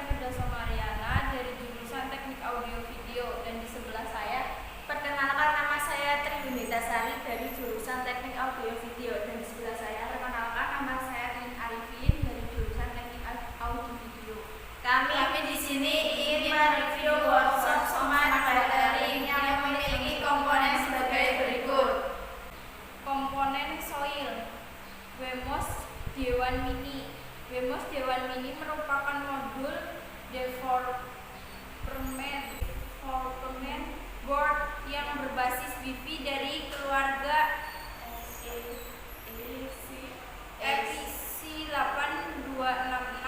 Firda Somariana dari jurusan Teknik Audio Video, dan di sebelah saya, perkenalkan, nama saya Triyunita Sari dari jurusan Teknik Audio Video, dan di sebelah saya, perkenalkan, nama saya Rin Arifin dari jurusan Teknik Audio Video. Kami di sini ingin mereview workshop Smart Lettering yang memiliki komponen sebagai berikut. Komponen soil, Wemos Dewan Mini. Wemos Dewan Mini merupakan modul development board yang berbasis Wi-Fi dari keluarga EPC8266,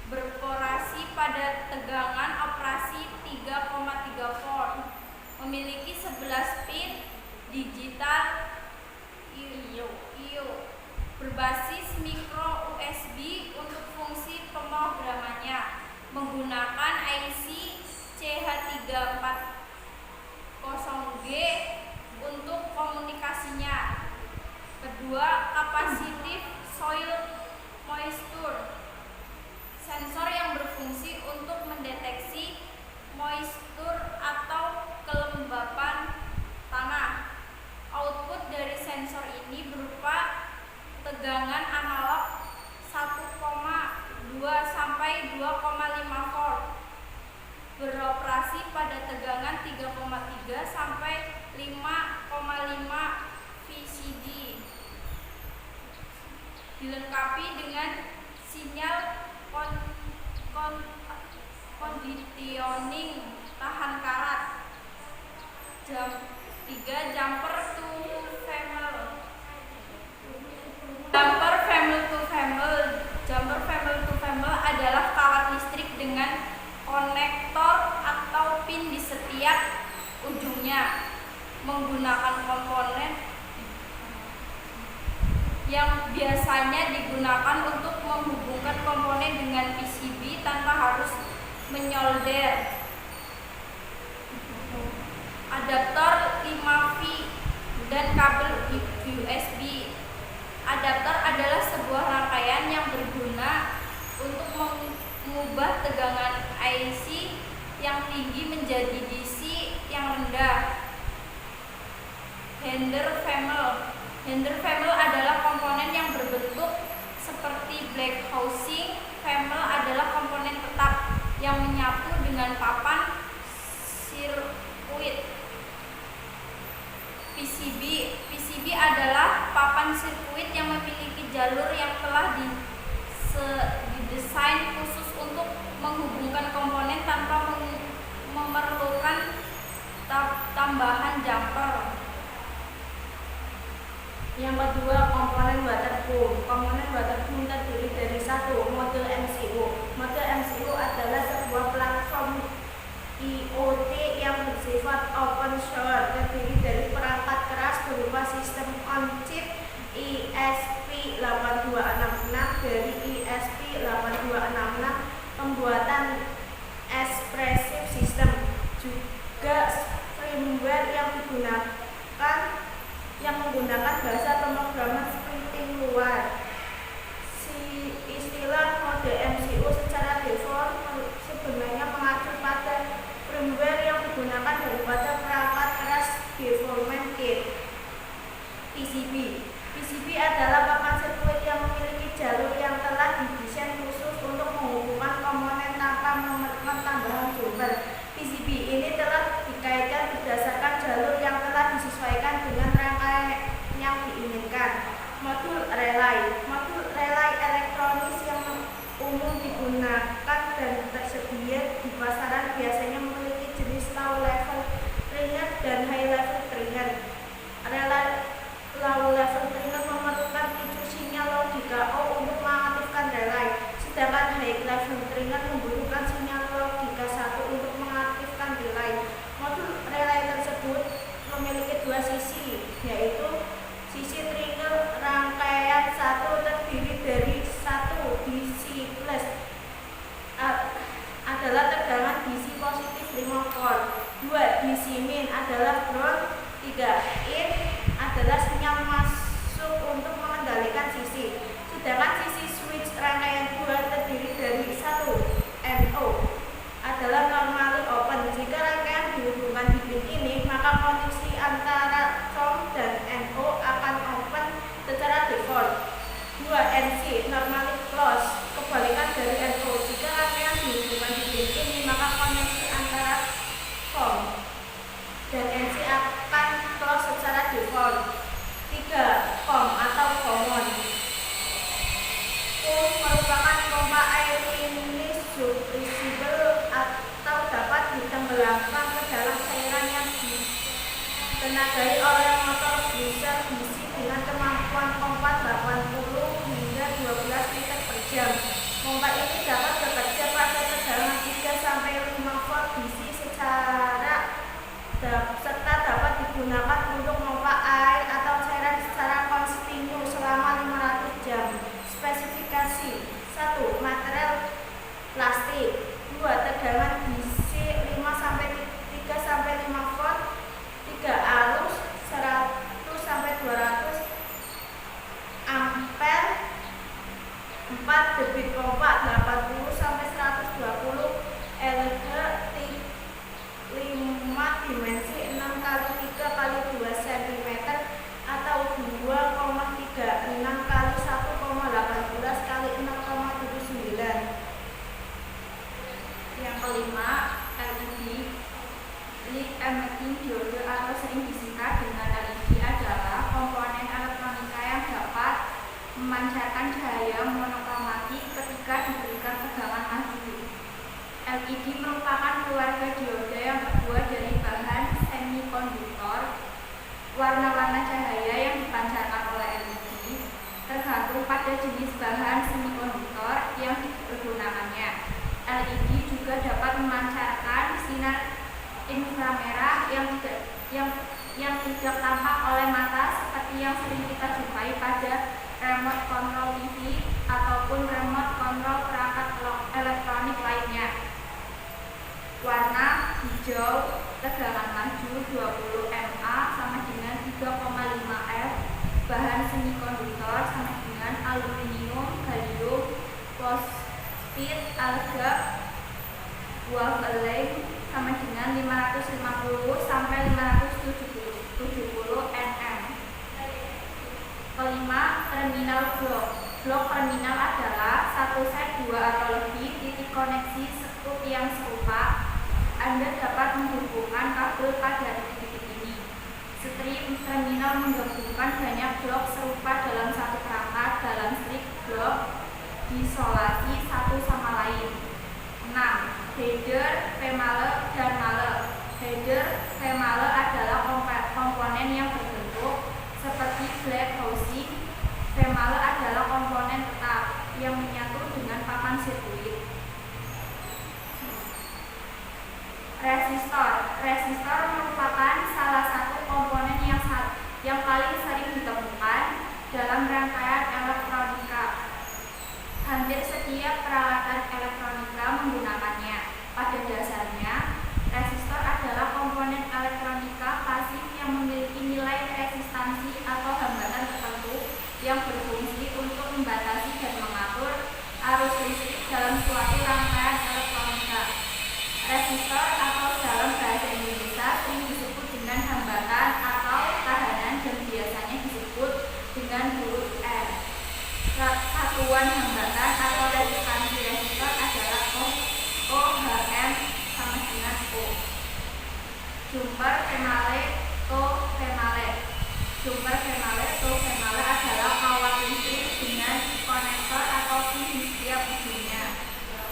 beroperasi pada tegangan operasi 3,3 volt, memiliki 11 pin digital I/O, berbasis micro USB untuk fungsi pemrogramannya, menggunakan IC CH340G untuk komunikasinya. Kedua, kapasitif soil moisture, sensor yang berfungsi untuk mendeteksi moisture atau kelembapan tanah. Output dari sensor ini berupa tegangan analog 1,2 sampai 2,5 volt, beroperasi pada tegangan 3,3 sampai 5,5 VCD, dilengkapi dengan sinyal conditioning tahan karat. 3. Jumper family to family adalah kawat listrik dengan konektor atau pin di setiap ujungnya, menggunakan komponen yang biasanya digunakan untuk menghubungkan komponen dengan PCB tanpa harus menyolder. Adaptor 5V dan kabel USB. Adaptor adalah sebuah rangkaian yang berguna untuk mengubah tegangan IC yang tinggi menjadi DC yang rendah. Hander family adalah komponen yang berbentuk seperti black housing. Family adalah komponen tetap yang menyatu dengan papan sirkuit. PCB adalah papan sirkuit yang memiliki jalur yang telah didesain khusus untuk menghubungkan komponen tanpa memerlukan tambahan jumper. Yang kedua, komponen waterproof. Komponen waterproof terdiri dari 1. Modul MCU. Modul MCU adalah sebuah platform IoT yang bersifat open source, terdiri dari perangkat keras berupa sistem on-chip ESP8266 dari ESP8266, pembuatan expressive system, juga firmware yang menggunakan bahasa pemrograman scripting luar. Istilah mode MCU secara default sebenarnya mengacu pada firmware yang digunakan daripada perangkat keras development kit. PCB adalah papan sirkuit yang memiliki jalur yang telah didesain khusus untuk menghubungkan komponen tanpa memerlukan tambahan jumper. PCB ini telah dikaitkan berdasarkan jalur yang telah disesuaikan dengan rangkaian yang diinginkan. Modul relay elektronis yang umum digunakan dan tersedia di pasaran biasanya memiliki jenis low level trigger dan high level trigger. Low level trigger memerlukan picu sinyal logika O untuk mengaktifkan relay, sedangkan high level trigger membutuhkan sinyal logika 1 untuk mengaktifkan relay. Modul relay tersebut memiliki 2 sisi, yaitu sisi trigger rangkaian 1 terdiri dari 1 DC plus adalah tegangan DC positif 5 volt, 2 DC min adalah ground, 3 in adalah sinyal masuk untuk mengendalikan sisi, sedangkan sisi switch rangkaian 2 terdiri dari 1 ditenagai oleh motor booster DC dengan kemampuan pompa 80 hingga 12 liter per jam. Pompa ini dapat bekerja pada tegangan 3-5 volt DC serta dapat digunakan untuk memompa air atau cairan secara kontinu selama 500 jam. Spesifikasi: 1. Material plastik. 2. Tegangan DC 3-5 volt. 3. Arus 100-200 ampere. 4. Debit pompa 80-120 LH 5 dimensi 6x3x2 cm atau 2,36x1,18x0,79. Yang kelima, LED. Lead emitting diode atau sering disingkat dengan LED adalah komponen elektronika yang dapat memancarkan cahaya monokromatik ketika diberikan tegangan laju. LED merupakan keluarga diode yang terbuat dari bahan semikonduktor. Warna-warna cahaya yang dipancarkan oleh LED tergantung pada jenis bahan semikonduktor yang dipergunakannya. LED juga dapat memancarkan sinar inframerah yang tidak tampak oleh mata, seperti yang sering kita jumpai pada remote control TV ataupun remote control perangkat elektronik lainnya. Warna hijau, tegangan laju 20 mA sama dengan 3,5 F, bahan semikonduktor sama dengan aluminium, gallium, fosfid, argon, waveling sama dengan 550 sampai 570 nm. Kelima, terminal blok. Blok terminal adalah satu set 2 atau lebih titik koneksi sekut yang serupa. Anda dapat menghubungkan kabel pada titik-titik ini. Strip terminal menggabungkan banyak blok serupa dalam satu perangkat dalam strip blok diisolasi satu sama lain. 6. Header, female, dan male. Header, female adalah komponen yang berbentuk seperti black housing. Female adalah komponen tetap yang menyatu dengan papan sirkuit. Resistor. Resistor merupakan salah satu komponen yang paling sering ditemukan dalam rangkaian elektronika. Hampir setiap peralatan elektronika menggunakannya. Pada dasarnya, resistor adalah komponen elektronika pasif yang memiliki nilai resistansi atau hambatan tertentu yang berfungsi untuk membatasi dan mengatur arus listrik dalam suatu rangkaian elektronika. Resistor atau dalam bahasa Indonesia sering disebut dengan hambatan atau tahanan dan biasanya disebut dengan huruf R. Satuan hambatan atau resistansi resistor adalah ohm sama dengan O. Jumper female, female. Jumper female, female adalah kawat listrik dengan konektor atau pin di setiap ujungnya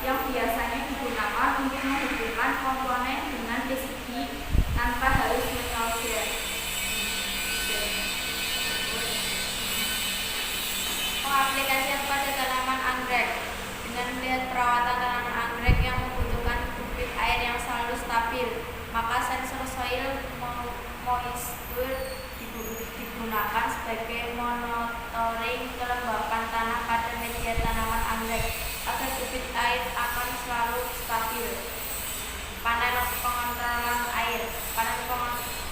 yang biasanya digunakan untuk menghubungkan komponen dengan PCB tanpa harus mensolder. Pengaplikasian pada tanaman anggrek. Dengan melihat perawatan tanaman anggrek yang membutuhkan debit air yang selalu stabil, maka sensor soil moisture digunakan sebagai monitoring kelembapan tanah pada media tanaman anggrek agar debit air akan selalu stabil. Panel pengontrolan air.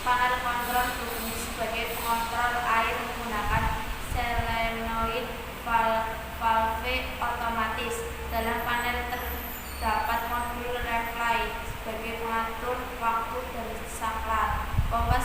Panel kontrol berfungsi sebagai pengontrol air menggunakan solenoid valve otomatis. Dalam panel terdapat modul relay sebagai pengatur waktu dan saklar. Pompa